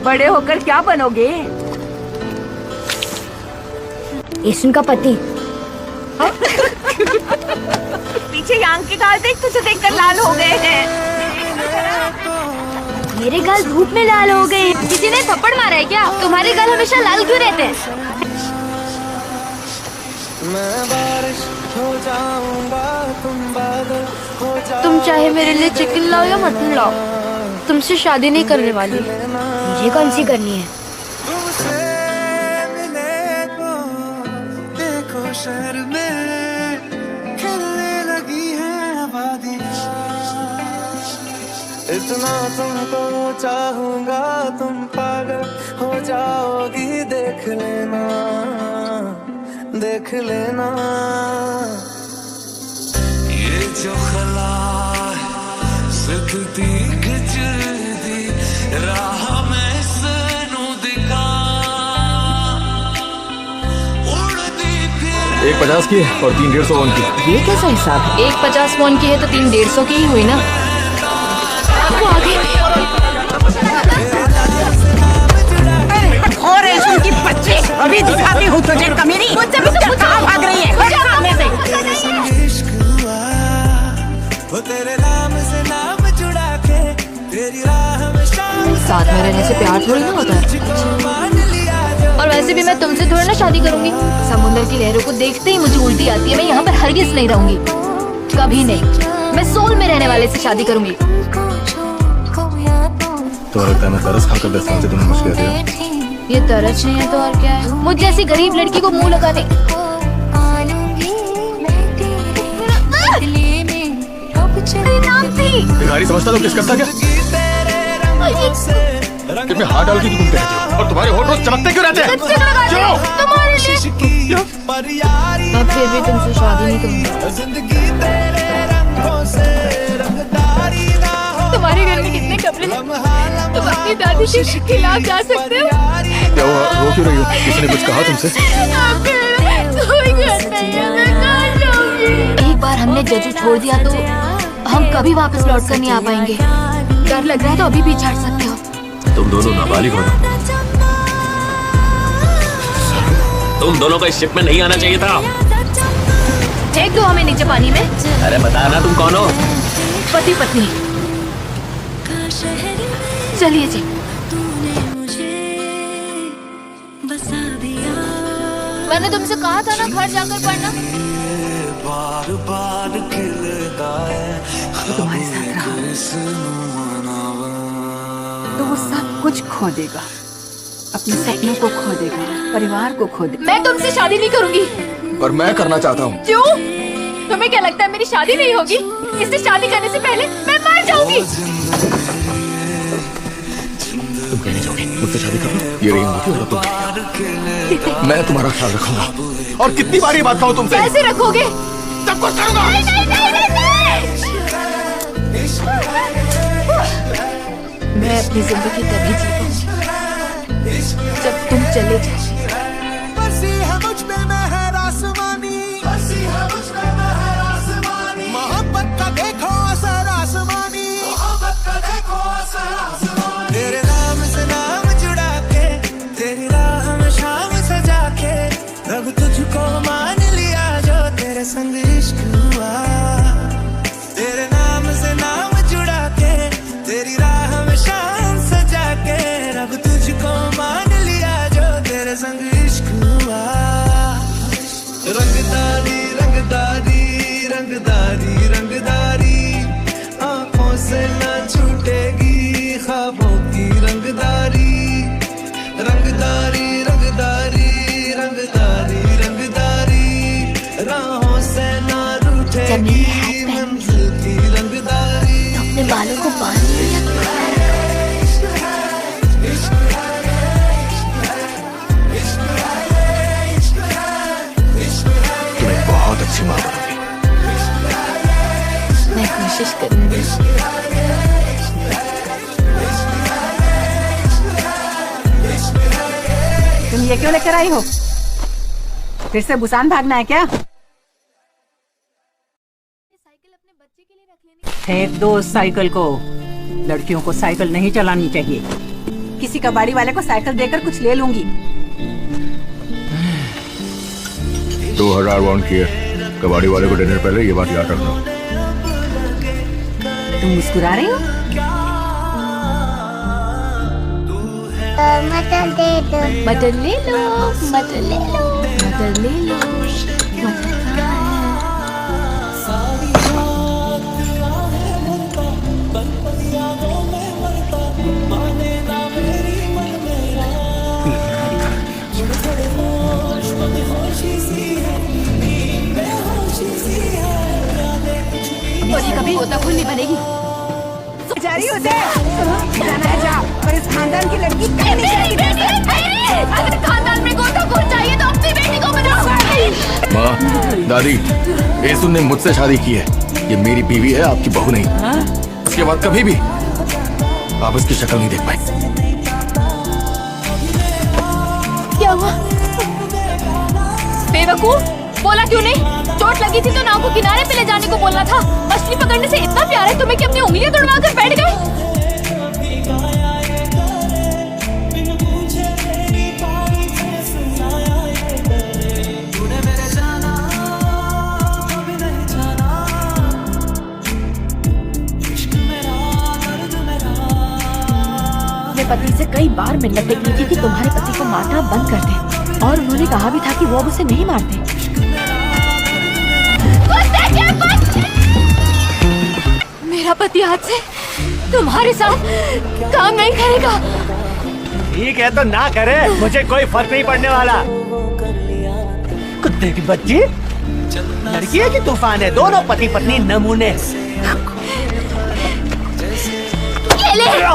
बड़े होकर क्या बनोगे? ईशन का पति। पीछे यांग के गाल देख, तुझे देखकर लाल हो गए हैं। मेरे गाल धूप में लाल हो गए। किसी ने थप्पड़ मारा है क्या? तुम्हारे गाल हमेशा लाल क्यों रहते हैं? मैं बारिश हो जाऊंगा, तुम बादल हो जाओ। तुम चाहे मेरे लिए चिकन लाओ या मटन लाओ, तुमसे शादी नहीं करने वाली। मुझे कौन सी करनी है? तुमसे मिलने को देखो शहर में खेलने लगी है आबादियाँ। इतना तुमको चाहूंगा, तुम पागल हो जाओगी। देख लेना, देख लेना। ये जो खला सिद्धि खिचदी राह में सनू दिखा उड़ती फिर। एक 50 की है और 3 150 वॉन की। ये कैसा हिसाब है? एक 50 वॉन की है तो 3 150 की ही हुई ना। वो आ गई। और रेशम की बच्चे, अभी दिखाती हूँ तुझे कमीनी। मुझसे भी तो कहाँ भाग रही है? सामने से। इश्क हुआ वो तेरे नाम से नाम जुड़ा के तेरी राह में शाम साथ में रहने से प्यार थोड़ी ना होता है। मान लिया जो। और वैसे भी मैं तुमसे थोड़ी ना शादी करूंगी। समुद्र की लहरों को देखते ही मुझे उल्टी आती है। मैं यहाँ पर हरगिज नहीं रहूंगी, कभी नहीं। मैं सोल में रहने वाले से शादी करूंगी। तो लगता है मैं तरस खाकर 10 साल से तुम्हें मुश्किल दे रहा हूं। ये तरस नहीं है तो और क्या है? मुझ जैसी गरीब लड़की को मुंह लगाने। भिखारी समझता तो किस करता क्या? जब मैं हाथ डालती तो तुम कहते हो, और तुम्हारे होठ रोज चमकते क्यों रहते हैं? क्यों? तुम्हारे लिए। मैं फिर भी तुमसे शादी नहीं करूंगी। जिंदगी तेरे रंगों से रंगदारी ना हो। तुम्हारे घर में कितने कपड़े हैं? तुम अपनी दादी के खिलाफ जा सकते हो। क्या हुआ, रो क्यों रही हो? किसी ने कुछ कहा तुमसे? कोई घर नहीं है, मैं कहाँ जाऊंगी? एक बार हमने जजू छोड़ दिया तो हम कभी वापस लौट कर नहीं आ पाएंगे। डर लग रहा है तो अभी भी छाट सकते हो। तुम दोनों नाबालिग हो ना? तुम दोनों को इस शिप में नहीं आना चाहिए था। फेंक दो हमें नीचे पानी में। अरे बता ना तुम कौन हो? पति पत्नी। चलिए जी। मैंने तुमसे कहा था ना घर जाकर पढ़ना। बार बार खिलता है तुम्हारे साथ रहा तो वो सब कुछ खो देगा। अपने सपनों को खो देगा, परिवार को खो देगा। मैं तुमसे शादी नहीं करूंगी। और मैं करना चाहता हूँ। क्यों? तुम्हें क्या लगता है मेरी शादी नहीं होगी? इससे शादी करने से पहले मैं मर जाऊंगी। तुम करनी चाहोगी, मुझसे शादी कर लो। ये रिंग होगी और तुम। मैं तुम्हारा ख्याल रखूंगा। और कितनी बार ये बात कहूँ तुमसे? कैसे रखोगे? सब कुछ करूंगा। मैं अपनी जिंदगी तभी जी पाऊंगी जब तुम चले जाओ। बसी है मुझ पे मेहर आसमानी, बसी है मुझ पे मेहर आसमानी। मोहब्बत का देखो असर आसमानी, मोहब्बत का देखो असर आसमानी। तेरे नाम से नाम जुड़ा के तेरी राह में शाम सजा के रब तुझको मान लिया जो तेरे संग इश्क हुआ। तेरे नाम से नाम जुड़ा के तेरी राह में शाम सजा के रब तुझको मान लिया जो तेरे संग इश्क हुआ। रंगदारी रंगदारी रंगदारी रंगदारी आंखों से न छूटेगी ख्वाबों की रंगदारी। रंगदारी रंगदारी रंगदारी रंगदारी राहों से न रूठेगी मंजिल की रंगदारी। अपने बालों को बांध लिया। तुम्हें बहुत अच्छी माँ बनोगी। मैं कोशिश करूंगी। तुम ये क्यों लेकर आई हो? फिर से बुसान भागना है क्या? फेंक दो उस साइकिल को। लड़कियों को साइकिल नहीं चलानी चाहिए। किसी कबाड़ी वाले को साइकिल देकर कुछ ले लूंगी। 2000 वाउंड किए कबाड़ी वाले को डिनर पहले, ये बात याद रखना। तुम मुस्कुरा रही हो? मटर दे दो। मटर ले लो, मटर ले लो, मटर ले लो, मटर कभी होता खुल नहीं बनेगी। जा रही हो जाना है जा, पर इस खानदान की लड़की कहीं नहीं जाएगी। अगर खानदान में गोताखोर चाहिए तो अपनी बेटी को बनाओ। माँ, दादी, येसुन ने मुझसे शादी की है। ये मेरी बीवी है, आपकी बहू नहीं। उसके बाद कभी भी आप इसकी शक्ल नहीं देख पाए। क्या हुआ? बेवकूफ, बोला क्यों नहीं? चोट लगी थी तो नाव को किनारे पे ले जाने को बोलना था। मछली पकड़ने से इतना प्यार है तुम्हें कि अपनी उंगलियां तोड़वा कर बैठ गए। मैं पति से कई बार मिन्नत की थी कि तुम्हारे पति को मारना बंद कर दे, और उन्होंने कहा भी था कि वो अब उसे नहीं मारते। मेरा पति आज से तुम्हारे साथ काम नहीं करेगा। ठीक है तो ना करे, मुझे कोई फर्क नहीं पड़ने वाला। कुत्ते की बच्ची, लड़की है कि तूफान है? दोनों पति पत्नी नमूने। ले ले।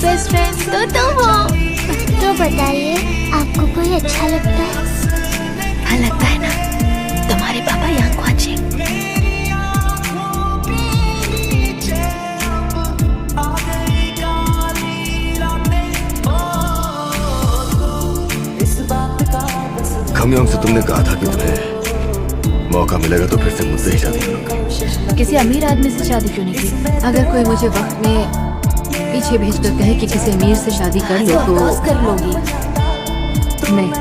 बेस्ट फ्रेंड तो तुम हो। तो बताइए, आपको कोई अच्छा लगता है? हाँ लगता है ना, तुम्हारे पापा यहाँ पहुँचे। खमयोंग से तुमने कहा था कि तुम्हें मौका मिलेगा तो फिर से मुझसे ही शादी करोगे। किसी अमीर आदमी से शादी क्यों नहीं की? अगर कोई मुझे वक्त में पीछे भेज कर कहे कि किसी अमीर से शादी कर लो तो कर लोगी? नहीं,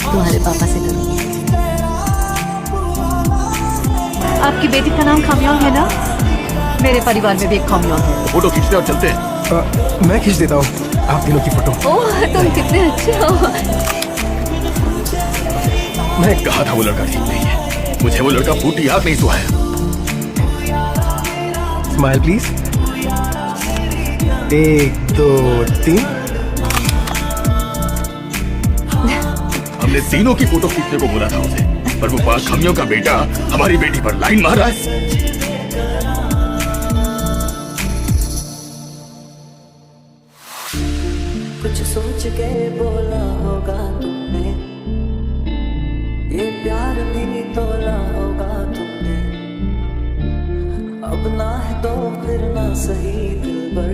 तुम्हारे पापा से करूंगी। आपकी बेटी का नाम खमयोंग है ना? मेरे परिवार में भी एक खमयोंग है। फोटो खींचते और चलते हैं। मैं खींच देता हूँ आप तीनों की फोटो। ओह, तुम कितने अच्छे हो। मैं कहा था वो लड़का ठीक नहीं है, मुझे वो लड़का फूटी आग नहीं सुहाया। Smile please. 1 2 3। हमने तीनों की फोटो खींचने को बोला था उसे, पर वो पास खमियों का बेटा हमारी बेटी पर लाइन मार रहा है। कुछ सोच के बोला होगा तुमने, ये प्यार भी तोला होगा तुमने। अब ना है तो फिर ना सही दिलबर।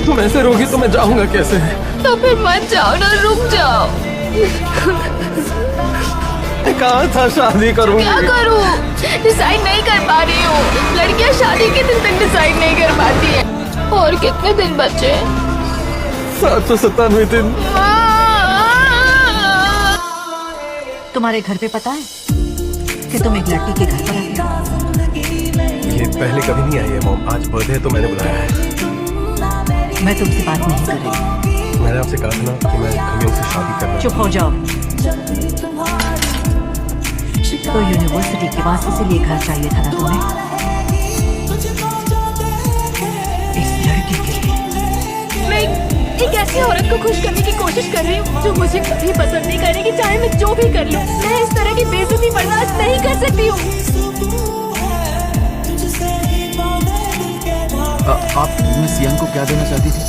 तुम ऐसे रोगी तो मैं जाऊंगा कैसे? तो फिर मत जाओ ना, रुक जाओ। कहा था शादी करूंगी। क्या करूं? डिसाइड नहीं कर पा रही हूँ। लड़कियां शादी के दिन तक डिसाइड नहीं कर पाती है। और कितने दिन बचे? 797 दिन। तुम्हारे घर पे पता है कि तुम एक लड़की के घर पर आए हो? ये पहले कभी नहीं आई है मॉम, आज बर्थडे है तो मैंने बुलाया है। मैं तुमसे बात नहीं कर रही। मैंने आपसे कहा था ना कि मैं खमियों से शादी करना। चुप हो जाओ। तो यूनिवर्सिटी के बाद इसीलिए घर चाहिए था ना तुम्हें? इस लड़के के लिए। मैं एक ऐसी औरत को खुश करने की कोशिश कर रही हूँ जो मुझे कभी पसंद नहीं करेगी, चाहे मैं जो भी कर लूँ। मैं इस तरह की बेइज्जती बर्दाश्त नहीं कर सकती हूँ। आप मिस यंग को क्या देना चाहती थी?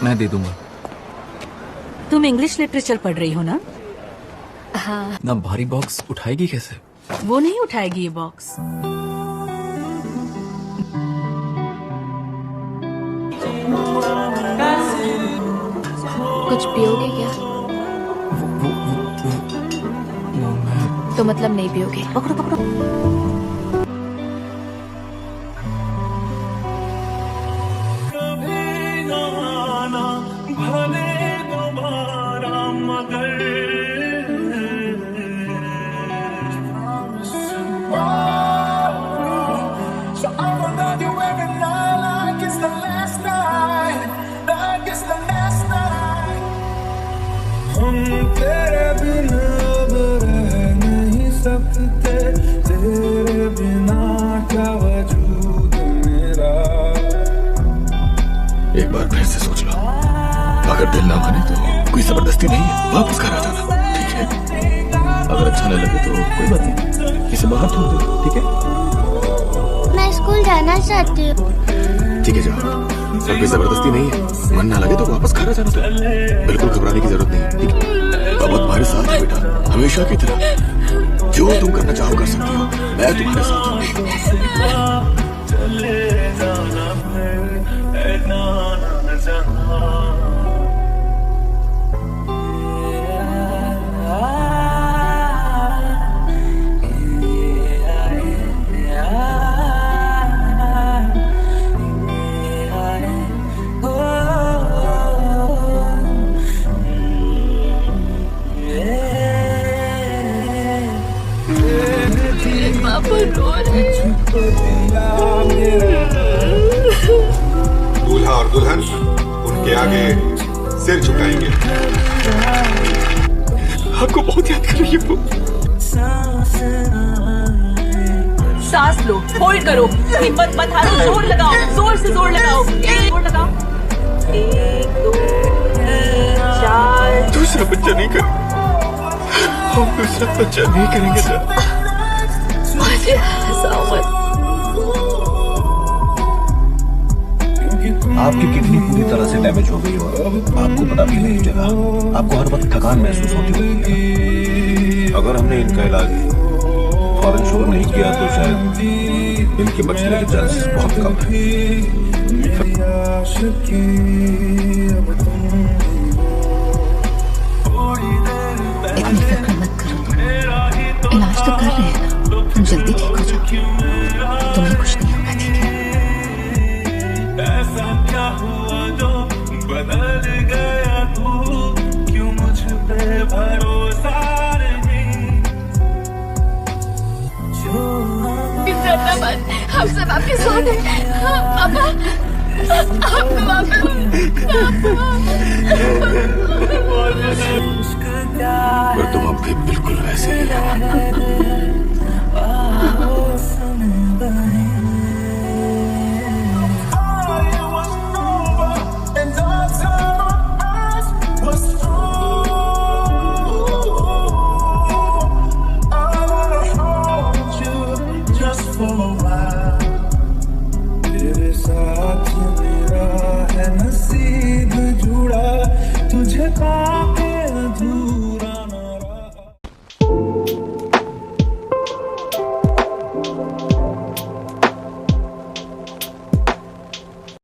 मैं दे दूंगा। तुम इंग्लिश लिटरेचर पढ़ रही हो ना? हाँ ना भारी बॉक्स उठाएगी कैसे? वो नहीं उठाएगी ये बॉक्स। कुछ पियोगे क्या? तो मतलब नहीं पियोगे? पकड़ो पकड़ो। So I'ma love you every night like it's the last night, like it's the last night. हम तेरे बिना अब रह नहीं सकते, तेरे बिना क्या वजूद मेरा। एक बार फिर से सोच लो, अगर दिल ना माने तो कोई जबरदस्ती नहीं है, वापस घर आ जाना, ठीक है? अगर अच्छा न लगे तो कोई बात नहीं, इसे बाहर थोड़ दो, ठीक है? मैं स्कूल जाना चाहती हूँ। ठीक है जाओ, अब कोई जबरदस्ती नहीं है, मन ना लगे तो वापस घर आ जाना। तो बिल्कुल घबराने की जरूरत नहीं, ठीक है? बाबा तुम्हारे साथ है बेटा, हमेशा की तरह। जो तुम करना चाहो कर सकती हो, मैं तुम्हारे साथ हूँ। दूल्हा और दुल्हन उनके आगे सिर झुकाएंगे। आपको बहुत याद कर रही है वो। सांस लो, होल्ड करो, हिम्मत मत हारो, जोर लगाओ, जोर से जोर लगाओ, जोर लगाओ। 1 2 3 4। दूसरा बच्चा नहीं कर, हम दूसरा बच्चा नहीं करेंगे सर। मुझे हंसाओ मत। आपकी किडनी पूरी तरह से डैमेज हो गई और आपको पता भी नहीं चला। आपको हर वक्त थकान महसूस होती होगी। अगर हमने इनका इलाज फौरन शुरू नहीं किया तो शायद इनके बचने के चांसेस बहुत कम हैं। इतनी फिक्र मत करो, इलाज तो कर रहे हैं ना, तुम जल्दी ठीक हो जाओ, तुम्हें कुछ नहीं होगा, ठीक है? ऐसा क्या हुआ जो बदल गया तू, क्यों मुझ पे भरोसा नहीं? डरना मत, हम सब आपके साथ हैं। पापा, आपको वापस पर तुम अब भी बिल्कुल वैसे ही हो।